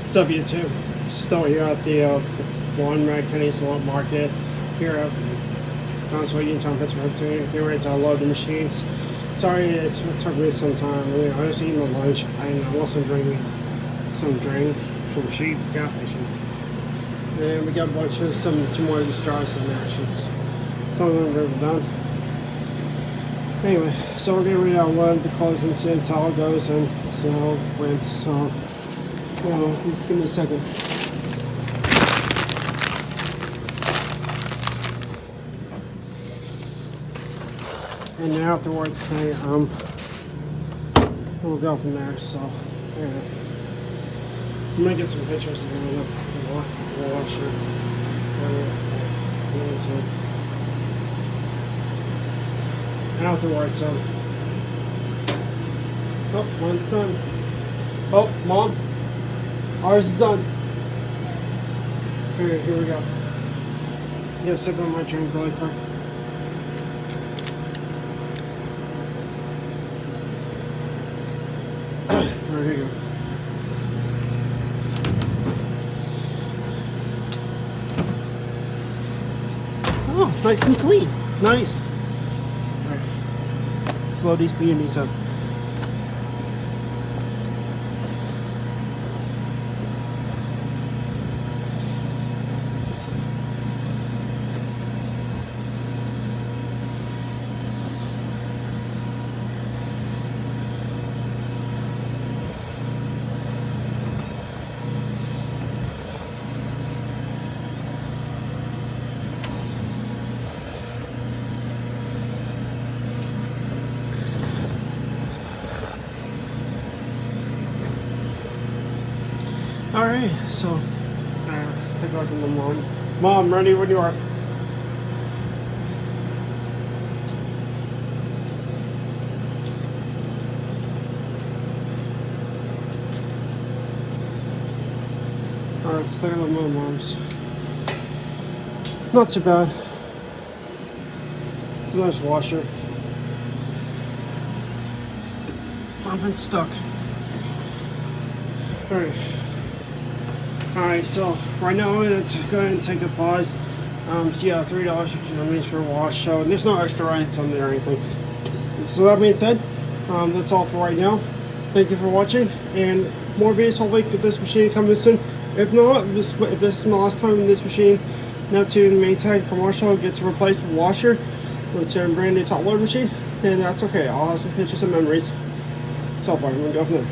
What's up, YouTube? Still here at the Connellsville market here at Uniontown, Pittsburgh. Getting ready to unload the machines. Sorry, it took me some time. I was eating my lunch and I wasn't drinking some drink from Sheetz gas station. And we got a bunch of two more of these jars in there. Some of them are done. Anyway, so we're getting ready to unload the clothes and see how it goes and see how it went. So, give me a second. And then afterwards, we'll go from there. So, yeah. I'm gonna get some pictures of the washer. Afterwards, oh, mine's done. Oh, Mom, ours is done. Here we go. I'm gonna sip on my drink really quick. Here you go. Oh, nice and clean. Nice. All right. Slow these peonies up. Alright, so let's take a look at the Mom. Mom, ready when you are. Alright, let's take a look at my Mom's. Not too bad. It's a nice washer. I've been stuck. Alright. Alright, so right now it's going to take a pause. Yeah, $3 which for a wash. So there's no extra rights on there or anything. So that being said, that's all for right now. Thank you for watching, and more videos hopefully with this machine coming soon. If not, if this is my last time in this machine, Neptune Maytag commercial gets replaced with washer with a brand new top loader machine, and that's okay. I'll have some pictures and memories. So far, I'm gonna go from there.